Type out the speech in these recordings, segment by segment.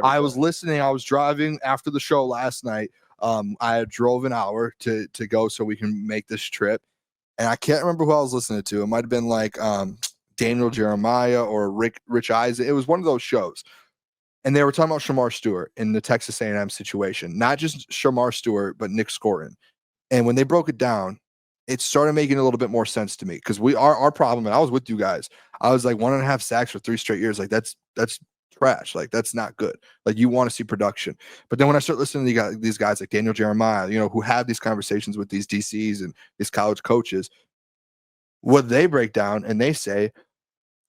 I was listening. I was driving after the show last night. I drove an hour to go so we can make this trip. And I can't remember who I was listening to. It might have been like Daniel Jeremiah or Rich Eisen. It was one of those shows. And they were talking about Shamar Stewart in the Texas A&M situation. Not just Shamar Stewart, but Nick Scourton. And when they broke it down, it started making a little bit more sense to me. Because our problem, and I was with you guys, I was like 1.5 sacks for 3 straight years. Like that's trash. Like that's not good. Like you want to see production. But then when I start listening to these guys like Daniel Jeremiah, who have these conversations with these DCs and these college coaches, what they break down and they say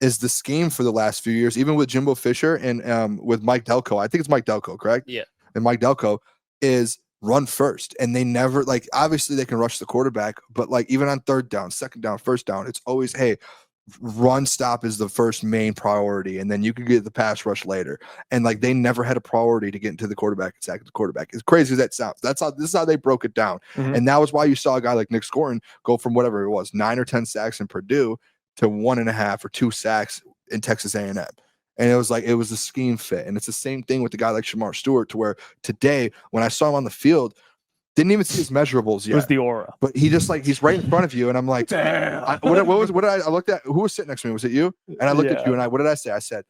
is the scheme for the last few years, even with Jimbo Fisher and with Mike Delco. I think it's Mike Delco, correct? Yeah. And Mike Delco is run first. And they never, like, obviously they can rush the quarterback, but like even on 3rd down, 2nd down, 1st down, it's always, hey, run stop is the first main priority. And then you can get the pass rush later. And like they never had a priority to get into the quarterback and sack the quarterback. As crazy as that sounds, this is how they broke it down. Mm-hmm. And that was why you saw a guy like Nick Scourton go from whatever it was, 9 or 10 sacks in Purdue to 1.5 or 2 sacks in Texas A&M. And it was like, it was a scheme fit. And it's the same thing with the guy like Shamar Stewart, to where today, when I saw him on the field, didn't even see his measurables yet. It was the aura. But he just like, he's right in front of you. And I'm like, damn. What did I looked at? Who was sitting next to me? Was it you? And I looked at you and what did I say? I said,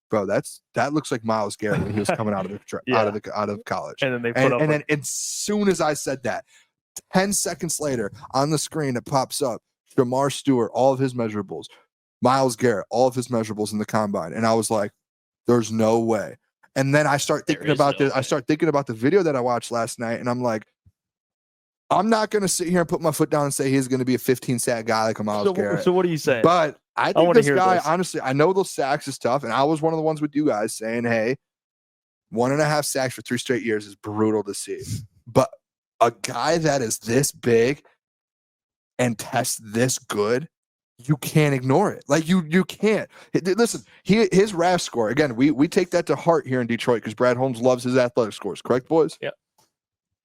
bro, that looks like Myles Garrett when he was coming out of college. And then they put then as soon as I said that, 10 seconds later on the screen, it pops up Shamar Stewart, all of his measurables, Myles Garrett, all of his measurables in the combine. And I was like, there's no way. And then I start thinking about this. I start thinking about the video that I watched last night, and I'm like, I'm not going to sit here and put my foot down and say he's going to be a 15 sack guy like a Myles Garrett. So what are you saying? But I think this guy, honestly, I know those sacks is tough, and I was one of the ones with you guys saying, hey, 1.5 sacks for 3 straight years is brutal to see. But a guy that is this big and tests this good, you can't ignore it. Like you can't. Listen, his RAS score, again, we take that to heart here in Detroit because Brad Holmes loves his athletic scores. Correct, boys? Yep.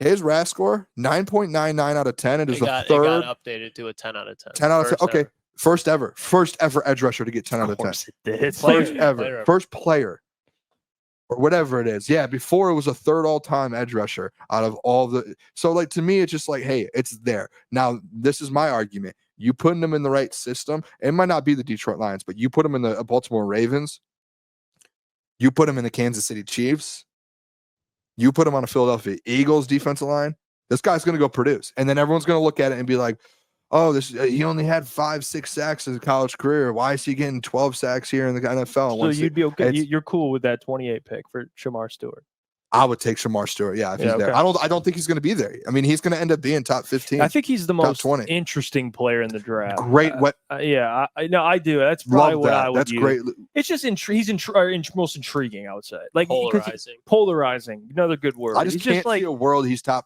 His RAS score, 9.99 out of 10. It is the third. It got updated to a 10 out of 10. 10 out of 10. Okay. First ever edge rusher to get 10 out of 10. It First ever. First player. Or whatever it is. Yeah, before it was a 3rd all-time edge rusher out of all the. So, like, to me, it's just like, hey, it's there. Now, this is my argument. You putting them in the right system, it might not be the Detroit Lions, but you put them in the Baltimore Ravens, you put them in the Kansas City Chiefs, you put him on a Philadelphia Eagles defensive line, this guy's going to go produce. And then everyone's going to look at it and be like, oh, he only had 5-6 sacks in his college career. Why is he getting 12 sacks here in the NFL? So you'd be okay. You're cool with that 28 pick for Shamar Stewart. I would take Shamar Stewart, if he's there. I don't think he's going to be there. I mean, he's going to end up being top 15. I think he's the most interesting player in the draft. Great. I do. That's probably what I would That's use. Great. It's just he's most intriguing, I would say. Like polarizing. Another good word. I just can't see a world he's going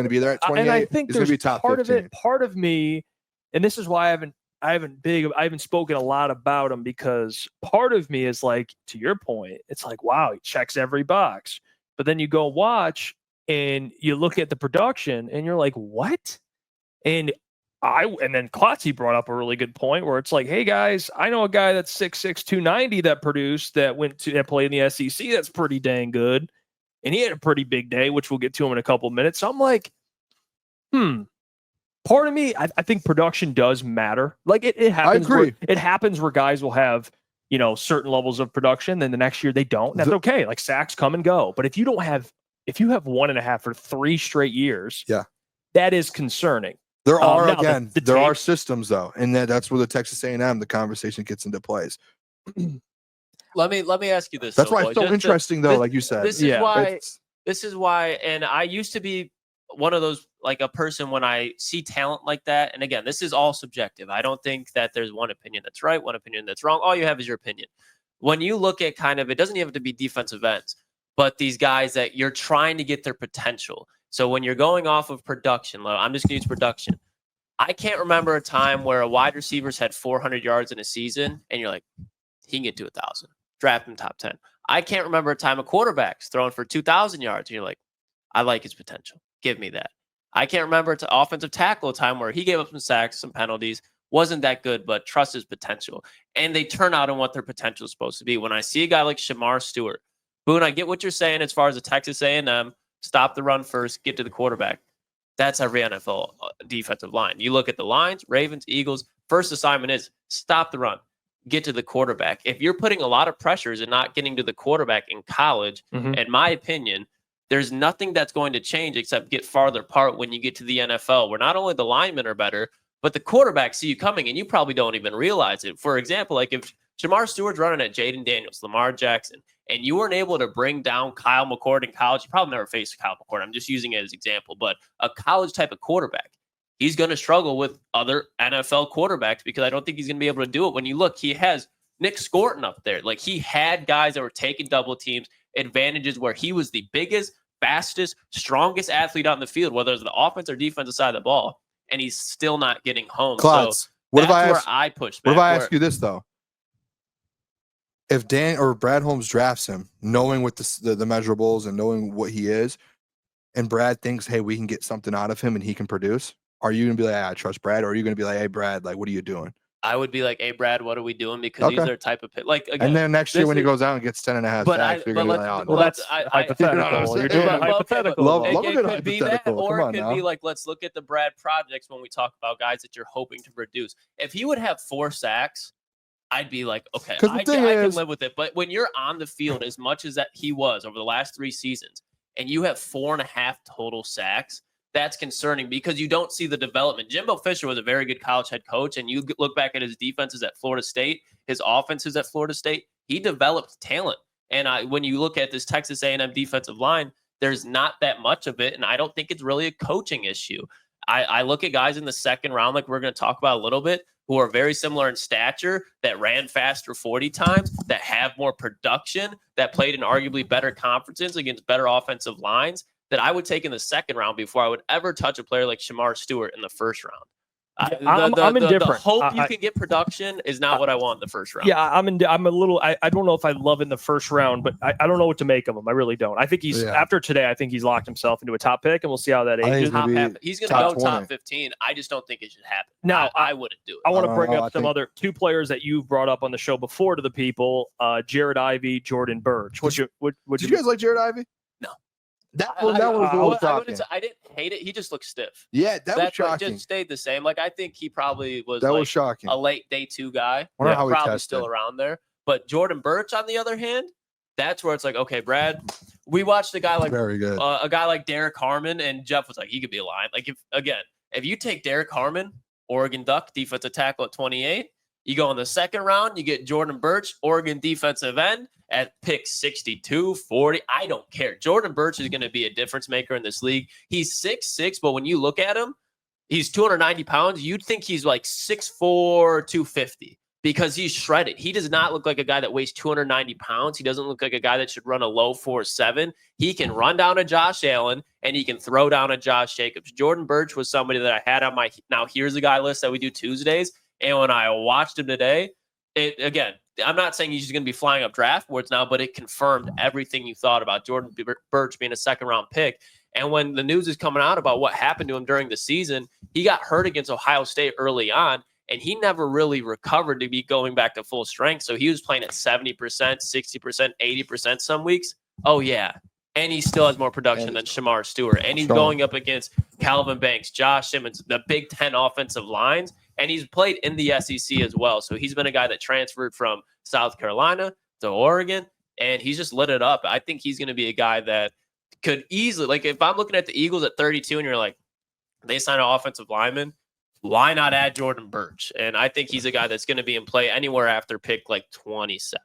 to be there at 28. And I think he's going to be top 15. Part of me, and this is why I haven't spoken a lot about him, because part of me is like, to your point, it's like, wow, he checks every box. But then you go watch and you look at the production and you're like, what? And then Klotz brought up a really good point where it's like, hey guys, I know a guy that's 6'6", 290 that produced, that played in the SEC. That's pretty dang good. And he had a pretty big day, which we'll get to him in a couple of minutes. So I'm like, part of me, I think production does matter. Like it happens. I agree. It happens where guys will have, certain levels of production, then the next year they don't. That's okay. Like sacks come and go. But if you have 1.5 for 3 straight years, that is concerning. There are systems though, and that's where the Texas A&M, the conversation gets into place. Let me ask you this. That's why it's so interesting though, like you said. This is why, and I used to be one of those, like a person when I see talent like that. And again, this is all subjective. I don't think that there's one opinion that's right, one opinion that's wrong. All you have is your opinion. When you look at it doesn't even have to be defensive ends, but these guys that you're trying to get their potential. So when you're going off of production, I'm just going to use production. I can't remember a time where a wide receiver's had 400 yards in a season and you're like, he can get to 1,000. Draft him top 10. I can't remember a time a quarterback's throwing for 2,000 yards and you're like, I like his potential. Give me that. I can't remember an offensive tackle a time where he gave up some sacks, some penalties, wasn't that good, but trust his potential. And they turn out on what their potential is supposed to be. When I see a guy like Shamar Stewart, Boone, I get what you're saying as far as the Texas A&M, stop the run first, get to the quarterback. That's every NFL defensive line. You look at the Lions, Ravens, Eagles, first assignment is stop the run, get to the quarterback. If you're putting a lot of pressures and not getting to the quarterback in college, in my opinion, there's nothing that's going to change except get farther apart when you get to the NFL, where not only the linemen are better, but the quarterbacks see you coming and you probably don't even realize it. For example, like if Shamar Stewart's running at Jaden Daniels, Lamar Jackson, and you weren't able to bring down Kyle McCord in college, you probably never faced Kyle McCord. I'm just using it as an example, but a college type of quarterback, he's going to struggle with other NFL quarterbacks because I don't think he's going to be able to do it. When you look, he has Nick Scorton up there. Like he had guys that were taking double teams, advantages where he was the biggest, fastest, strongest athlete on the field, whether it's the offense or defensive side of the ball, and he's still not getting home. Klotz, So that's where I push back. What if I ask you this, though? If Dan or Brad Holmes drafts him, knowing what the measurables and knowing what he is, and Brad thinks, hey, we can get something out of him and he can produce, are you going to be like, I trust Brad? Or are you going to be like, hey, Brad, like, what are you doing? I would be like, hey, Brad, what are we doing? Because these are type of like. Again, and then next year when he goes out and gets 10.5 sacks, you're going to be like, well, that's hypothetical. You're doing hypothetical. Love a it good could be hypothetical. that, or Come on it could now. be like, let's look at the Brad projects when we talk about guys that you're hoping to produce. If he would have 4 sacks, I'd be like, okay, I can live with it. But when you're on the field as much as that he was over the last 3 seasons, and you have 4.5 total sacks, that's concerning because you don't see the development. Jimbo Fisher was a very good college head coach, and you look back at his defenses at Florida State, his offenses at Florida State, he developed talent. And when you look at this Texas A&M defensive line, there's not that much of it, and I don't think it's really a coaching issue. I look at guys in the second round, like we're going to talk about a little bit, who are very similar in stature, that ran faster 40 times, that have more production, that played in arguably better conferences against better offensive lines, that I would take in the second round before I would ever touch a player like Shamar Stewart in the first round. I'm indifferent. The hope you can get production is not what I want in the first round. Yeah, I'm a little. I don't know if I love in the first round, but I don't know what to make of him. I really don't. I think he's after today. I think he's locked himself into a top pick, and we'll see how that ages. He's going to go top 15. I just don't think it should happen. Now I wouldn't do it. I want to bring up some other 2 players that you've brought up on the show before to the people: Jared Ivey, Jordan Birch. Did you guys like Jared Ivey? No. That was a little shocking. I didn't hate it. He just looked stiff. Yeah, that was shocking. Just stayed the same. Like I think he probably was. That was shocking. A late day 2 guy. Wonder how he probably tested. Still around there. But Jordan Birch, on the other hand, that's where it's like, okay, Brad, we watched a guy like very good. A guy like Derek Harmon, and Jeff was like, he could be a line. Like if you take Derek Harmon, Oregon Duck, defensive tackle at 28. You go in the second round, you get Jordan Birch, Oregon defensive end at pick 62, 40. I don't care. Jordan Birch is going to be a difference maker in this league. He's 6'6", but when you look at him, he's 290 pounds. You'd think he's like 6'4", 250 because he's shredded. He does not look like a guy that weighs 290 pounds. He doesn't look like a guy that should run a low 4.7. He can run down a Josh Allen, and he can throw down a Josh Jacobs. Jordan Birch was somebody that I had on my Now Here's a Guy list that we do Tuesdays. And when I watched him today, I'm not saying he's going to be flying up draft boards now, but it confirmed everything you thought about Jordan Birch being a second-round pick. And when the news is coming out about what happened to him during the season, he got hurt against Ohio State early on, and he never really recovered to be going back to full strength. So he was playing at 70%, 60%, 80% some weeks. Oh, yeah. And he still has more production than Shamar Stewart. And he's going up against Calvin Banks, Josh Simmons, the Big Ten offensive lines. And he's played in the SEC as well. So he's been a guy that transferred from South Carolina to Oregon, and he's just lit it up. I think he's going to be a guy that could easily, like if I'm looking at the Eagles at 32 and you're like, they sign an offensive lineman, why not add Jordan Birch? And I think he's a guy that's going to be in play anywhere after pick like 27.